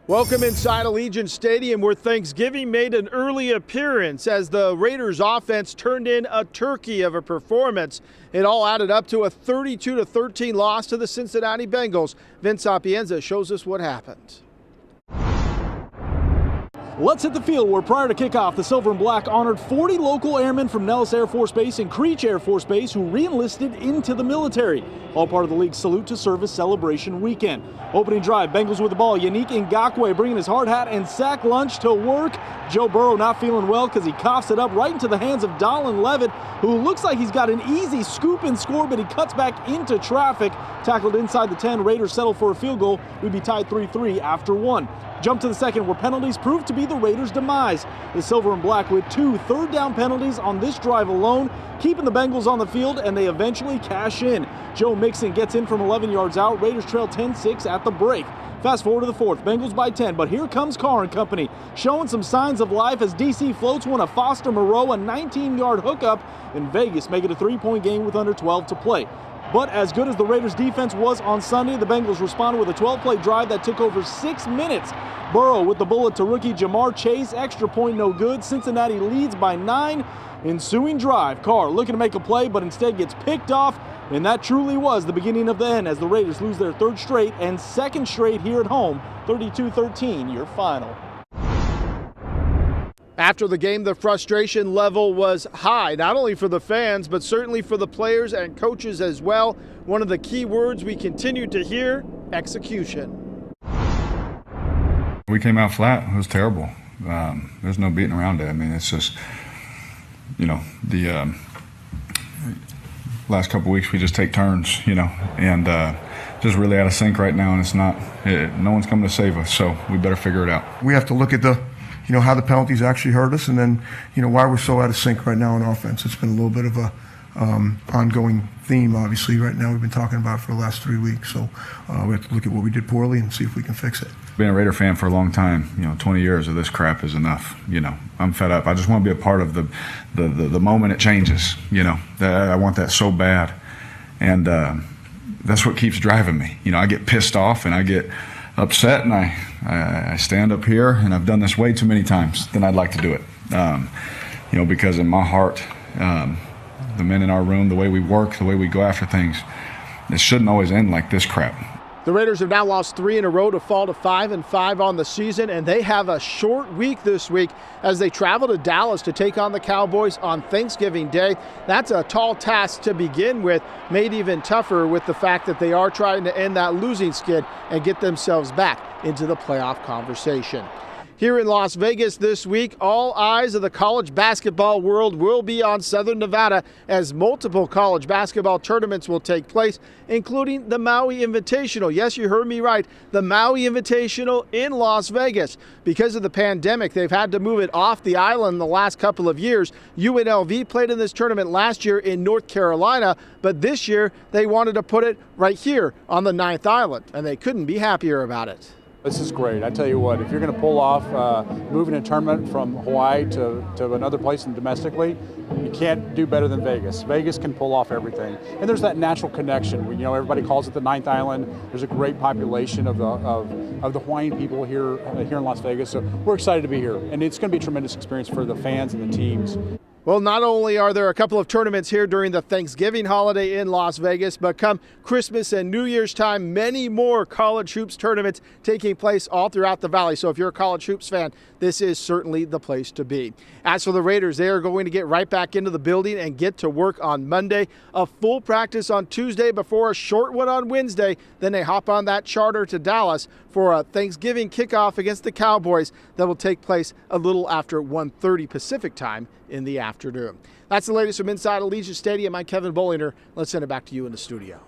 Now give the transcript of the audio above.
Welcome inside Allegiant Stadium, where Thanksgiving made an early appearance as the Raiders offense turned in a turkey of a performance. It all added up to a 32-13 loss to the Cincinnati Bengals. Vince Sapienza shows us what happened. Let's hit the field where prior to kickoff, the Silver and Black honored 40 local airmen from Nellis Air Force Base and Creech Air Force Base who re-enlisted into the military. All part of the league's Salute to Service celebration weekend. Opening drive, Bengals with the ball. Yannick Ngakoue bringing his hard hat and sack lunch to work. Joe Burrow not feeling well because he coughs it up right into the hands of Dolan Levitt, who looks like he's got an easy scoop and score, but he cuts back into traffic. Tackled inside the 10, Raiders settle for a field goal. We'd be tied 3-3 after one. Jump to the second, where penalties proved to be the Raiders' demise. The Silver and Black with 2 third-down penalties on this drive alone, keeping the Bengals on the field, and they eventually cash in. Joe Mixon gets in from 11 yards out. Raiders trail 10-6 at the break. Fast forward to the fourth, Bengals by 10, but here comes Carr and company, showing some signs of life as DC floats one of Foster Moreau, a 19-yard hookup, and Vegas make it a 3-point game with under 12 to play. But as good as the Raiders' defense was on Sunday, the Bengals responded with a 12-play drive that took over 6 minutes. Burrow with the bullet to rookie Jamar Chase, extra point no good. Cincinnati leads by 9. Ensuing drive, Carr looking to make a play, but instead gets picked off, and that truly was the beginning of the end as the Raiders lose their third straight and second straight here at home, 32-13, your final. After the game, the frustration level was high, not only for the fans, but certainly for the players and coaches as well. One of the key words we continued to hear, execution. We came out flat. It was terrible. There's no beating around it. I mean, it's just, the last couple of weeks we just take turns, and just really out of sync right now, and it's not, no one's coming to save us, so we better figure it out. We have to look at how the penalties actually hurt us, and then, why we're so out of sync right now in offense. It's been a little bit of a ongoing theme, obviously, right now we've been talking about for the last 3 weeks. So we have to look at what we did poorly and see if we can fix it. Being a Raider fan for a long time, 20 years of this crap is enough. I'm fed up. I just want to be a part of the moment it changes. I want that so bad, and that's what keeps driving me. I get pissed off and I get upset, and I stand up here, and I've done this way too many times than I'd like to do it. Because in my heart, the men in our room, the way we work, the way we go after things, it shouldn't always end like this crap. The Raiders have now lost 3 in a row to fall to 5-5 on the season, and they have a short week this week as they travel to Dallas to take on the Cowboys on Thanksgiving Day. That's a tall task to begin with, made even tougher with the fact that they are trying to end that losing skid and get themselves back into the playoff conversation. Here in Las Vegas this week, all eyes of the college basketball world will be on Southern Nevada as multiple college basketball tournaments will take place, including the MAUI Invitational. Yes, you heard me right, the MAUI Invitational in Las Vegas. Because of the pandemic, they've had to move it off the island the last couple of years. UNLV played in this tournament last year in North Carolina, but this year they wanted to put it right here on the 9th island, and they couldn't be happier about it. This is great. I tell you what, if you're going to pull off moving a tournament from Hawaii to another place and domestically, you can't do better than Vegas. Vegas can pull off everything. And there's that natural connection. Everybody calls it the 9th island. There's a great population of the Hawaiian people here in Las Vegas. So we're excited to be here. And it's going to be a tremendous experience for the fans and the teams. Well, not only are there a couple of tournaments here during the Thanksgiving holiday in Las Vegas, but come Christmas and New Year's time, many more college hoops tournaments taking place all throughout the Valley. So if you're a college hoops fan, this is certainly the place to be. As for the Raiders, they are going to get right back into the building and get to work on Monday. A full practice on Tuesday before a short one on Wednesday. Then they hop on that charter to Dallas for a Thanksgiving kickoff against the Cowboys that will take place a little after 1:30 Pacific time in the afternoon. That's the latest from inside Allegiant Stadium. I'm Kevin Bolinger. Let's send it back to you in the studio.